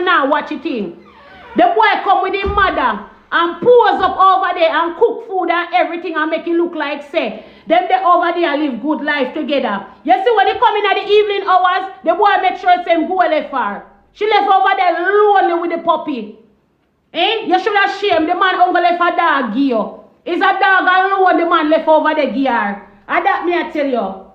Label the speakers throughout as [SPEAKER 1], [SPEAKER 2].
[SPEAKER 1] now watch it in. The boy come with his mother and pose up over there and cook food and everything and make it look like say them they over there live good life together. You see when they come in at the evening hours, the boy make sure same go left her. She left over there lonely with the puppy. Eh? You should have shamed the man uncle left a dog gear. It's a dog alone the man left over the gear. And that me I tell you.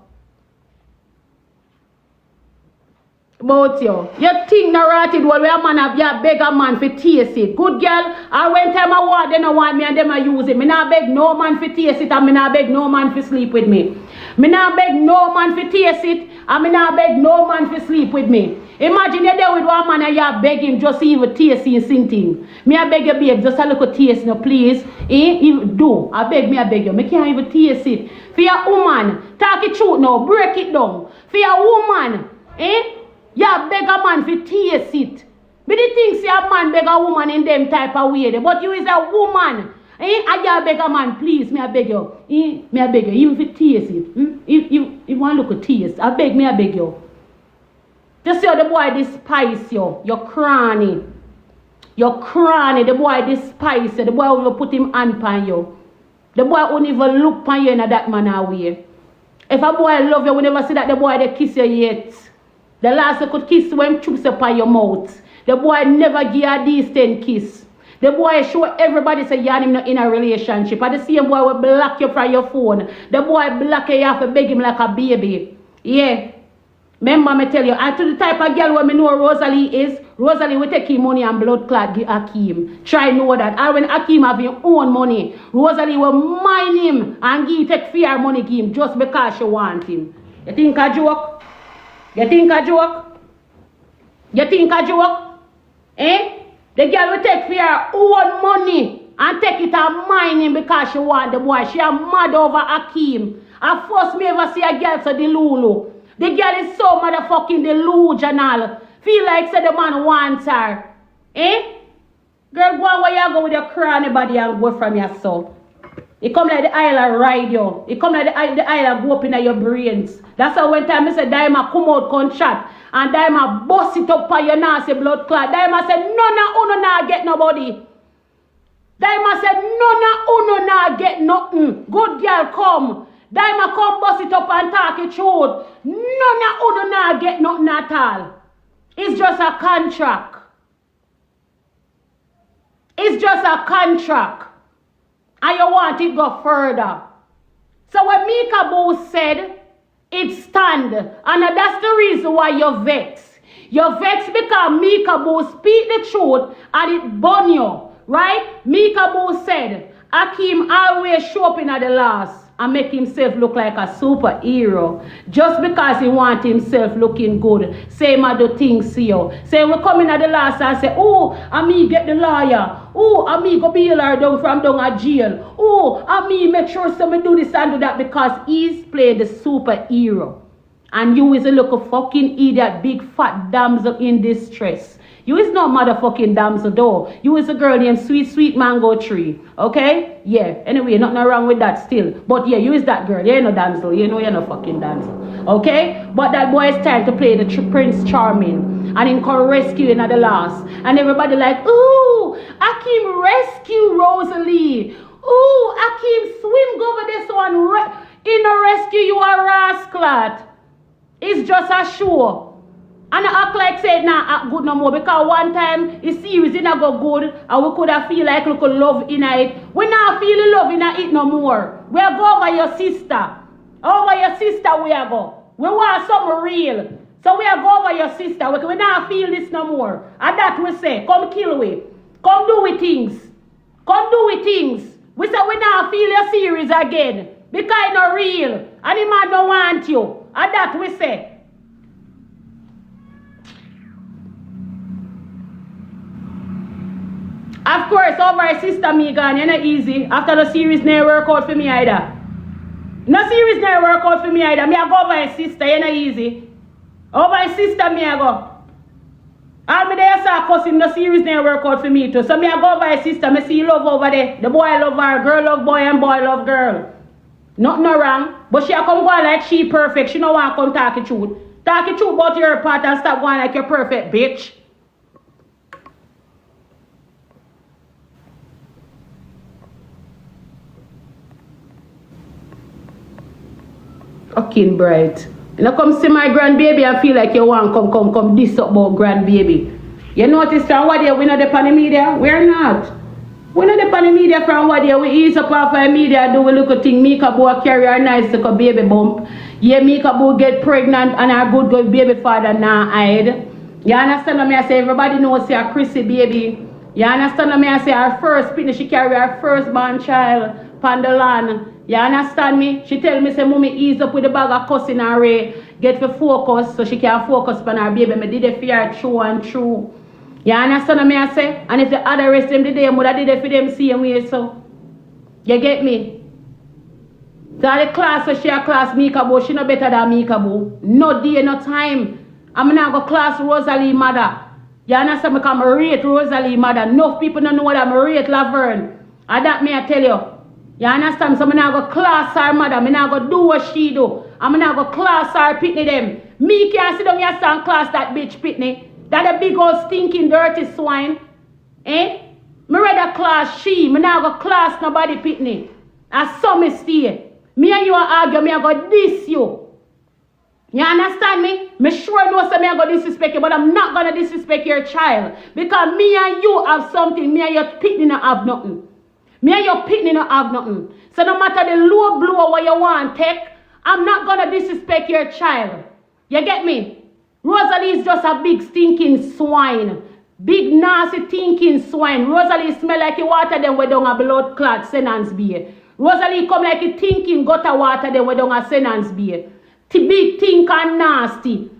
[SPEAKER 1] About you. You think no rotted well where a man have you beg a man for taste it. Good girl, and when time I want they don't want me and them I use it. Me not beg no man for taste it and me not beg no man for sleep with me. Me not beg no man for taste it and me not beg no man for sleep with me. Imagine you're there with one man and you beg him just even taste and something. Me I beg you babe just a little taste no please. Do. I beg you. Me can't even taste it. For your woman, talk it truth now, break it down. For your woman, you beg a man for taste it. But the things say a man beg a woman in them type of way. But you is a woman. And you beg a man, please, me I beg you. Me I beg you, even for taste it. If you want to look at taste, I beg you. Just see how the boy despise you. You're cranny. The boy despise you. The boy will put him hand on you. The boy won't even look on you in that manner way. If a boy love you, we never see that the boy they kiss you yet. The last you could kiss when chups upon your mouth. The boy never give a decent kiss. The boy show everybody say you're in a relationship. And the same boy will block you from your phone. The boy block you have to beg him like a baby. Yeah. Remember me tell you, and to the type of girl when me know Rosealee is, Rosealee will take him money and blood clot give Ackeem. Try know that. And when Ackeem have his own money, Rosealee will mine him and take fear money give him just because she want him. You think a joke? You think a joke? Eh? The girl will take for her own money and take it and mine him because she want the boy. She a mad over Ackeem. And first me ever see a girl so DELULU. The girl is so motherfucking delusional. Feel like say the man wants her. Eh? Girl, go on where you go with your cranny body and go from your soul. It come like the island ride you. It come like the island go up in your brains. That's how when time I say Daima come out con chat and Daima bust it up for your nasty blood clot. Daima said none of uno nah get nobody. Daima said none of uno nah get nothing. Good girl come. Daima come bust it up and talk it truth. None of uno nah get nothing at all. It's just a contract. It's just a contract. And you want it go further. So when Mika Boo said, it stand. And that's the reason why you're vexed. You're vexed because Mika Boo speak the truth and it burn you. Right? Mika Boo said, Ackeem always show up in at the last and make himself look like a superhero. Just because he want himself looking good. Same other things see you. Say we come in at the last and say, oh, and me get the lawyer. Oh, and me go bail her down from down a jail. Oh, and me make sure somebody do this and do that because he's playing the superhero. And you is a little fucking idiot, big fat damsel in distress. You is not motherfucking damsel though. You is a girl named Sweet Mango Tree. Okay? Yeah. Anyway, nothing wrong with that still. But yeah, you is that girl. You ain't no damsel. You know you're no fucking damsel. Okay? But that boy is time to play the Prince Charming. And him come rescue at the last. And everybody like, ooh, Ackeem rescue Rosealee. Ooh, Ackeem swim go over this one. In a rescue you a rascal. It's just a show. And I act like say nah act good no more because one time the series didn't go good and we could have feel like look love in it. We not feel love in it no more. We are go over your sister. Over your sister we are go. We want something real. So we are go over your sister. We not feel this no more. And that we say, come kill we. Come do with things. Come do with things. We say we not feel your series again. Because it's not real. And the man don't want you. And that we say. Of course, over my sister Megan, you're not easy. After the series never work out for me either. No series never work out for me either. Me I go over my sister, you're not easy. Over my sister, me I go. All me there saw cussing, no series never work out for me too. So me I go over my sister, me see love over there. The boy love her, girl love boy and boy love girl. Nothing no wrong. But she a come go like she perfect. She no want come talk the truth. Talk the truth about your part and stop going like you're perfect, bitch. Fucking bright. You know, come see my grandbaby and feel like you want come this up about grandbaby. You notice from what day we not on the media? We're not. We're not on the media from what day. We ease up off the media, do we look at thing, make a boy carry her nice little baby bump. Yeah, make a boy get pregnant and our good baby father now hide. You understand what I say? Everybody knows say a Chrissy baby. You understand what I say? Her first pitney, she carry her firstborn child on the land. You understand me? She tell me, say, mommy, ease up with the bag of cussing and Ray. Get for focus so she can focus on her baby. I did it for her true and true. You understand what I say? And if the other rest them did them, would I did it for them same way, so. You get me? So the class, so she a class Mika Boo, she no better than Mika Boo. No day, no time. I'm not go class Rosealee mother. You understand me? Because I rate Rosealee mother. Enough people don't know what I'm rate Laverne. And that me I tell you. You understand? So I'm not go class her mother. I'm not go do what she do. I'm not go class her pitney them. Me can't sit down here and class that bitch pitney. That a big old stinking dirty swine. Eh? Me rather class she. Me not go class nobody pitney. As some stay. Me and you argue. Me I go diss you. You understand me? Me sure know say me I go disrespect you, but I'm not gonna disrespect your child. Because me and you have something, me and your pitney not have nothing. Me and your pitney not have nothing. So no matter the low blow what you want take, I'm not gonna disrespect your child. You get me? Rosealee is just a big stinking swine. Big nasty thinking swine. Rosealee smell like the water then we down a blood clot sentence beer. Rosealee come like a thinking gutter water then we down a sentence beer. Big think and nasty.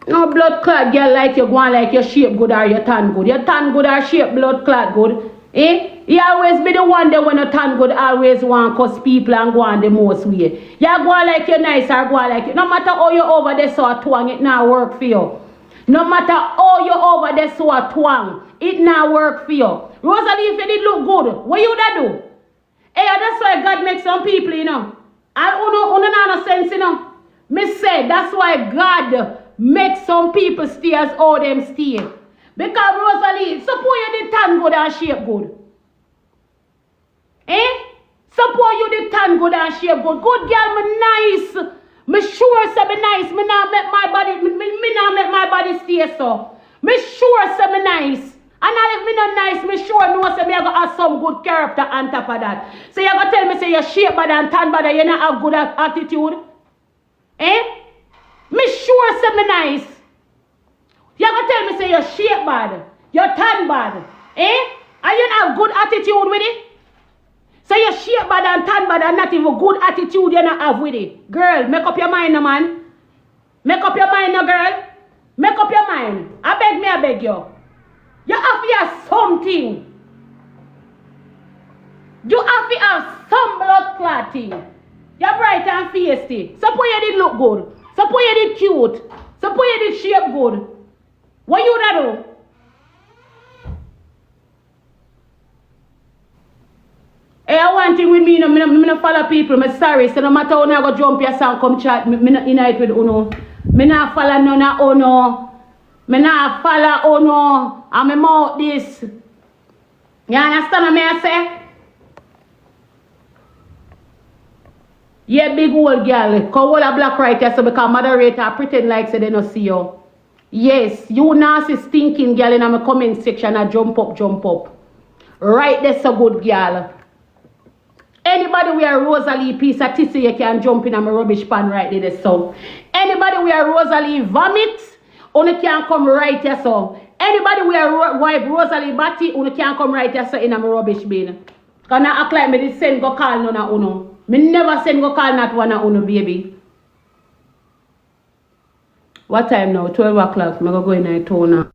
[SPEAKER 1] No blood clot girl like you go on like your shape good or your tan good. Your tan good or shape blood clot good. Eh? You always be the one that when you tan good always want cause people and go on the most way. You go on like you're nice or go on like you. No matter how you over there so a twang, it now work for you. No matter how you over there so a twang, it now work for you. Rosealee, if you did look good, what you da do? Hey, that's why God makes some people, you know. And no sense, you know. Me say, that's why God makes some people stay as all them stay. Because Rosealee, suppose you did tan good and shape good. Eh? Suppose you did tan good and shape good. Good girl, me nice. Me sure say me nice. Me not make my body, me not make my body stay so. Me sure say me nice. And if me not nice, me sure know say me I go have some good character on top of that. So you go tell me say you shape bad and tan bad, you not have good attitude? Eh? Me sure say me nice. You go tell me say you shape bad, you tan bad. Eh? And you not have good attitude with it? So you shape bad and tan bad and not even good attitude you not have with it. Girl, make up your mind, man. Make up your mind, girl. Make up your mind. I beg you. You have to have something. You have to have some blood clotting. You're bright and feisty. Suppose you did look good. Suppose you did cute. Suppose you did shape good. What you da do? Hey, I want thing with me, you know, me no follow people. I'm sorry. So no matter how I go jump your song, come chat, me not unite with uno. Me not follow none of uno. Me not follow uno. I'm out this. You understand what I say? Yeah, big old girl. Cause all a black right here, so because moderator pretend like say they don't see you. Yes, you nasty stinking girl in my comment section and jump up. Right there, so good girl. Anybody wear Rosealee piece of tissue, you can jump in my rubbish pan right there, so. Anybody wear Rosealee vomit, only can come right here, so. Anybody wear wipe Rosealee body, only can come right here, so in my rubbish bin. Cause I act like me did send go call none of uno. Me never send go call not one of uno, baby. What time now? 12 o'clock. I'm going to go in a toner.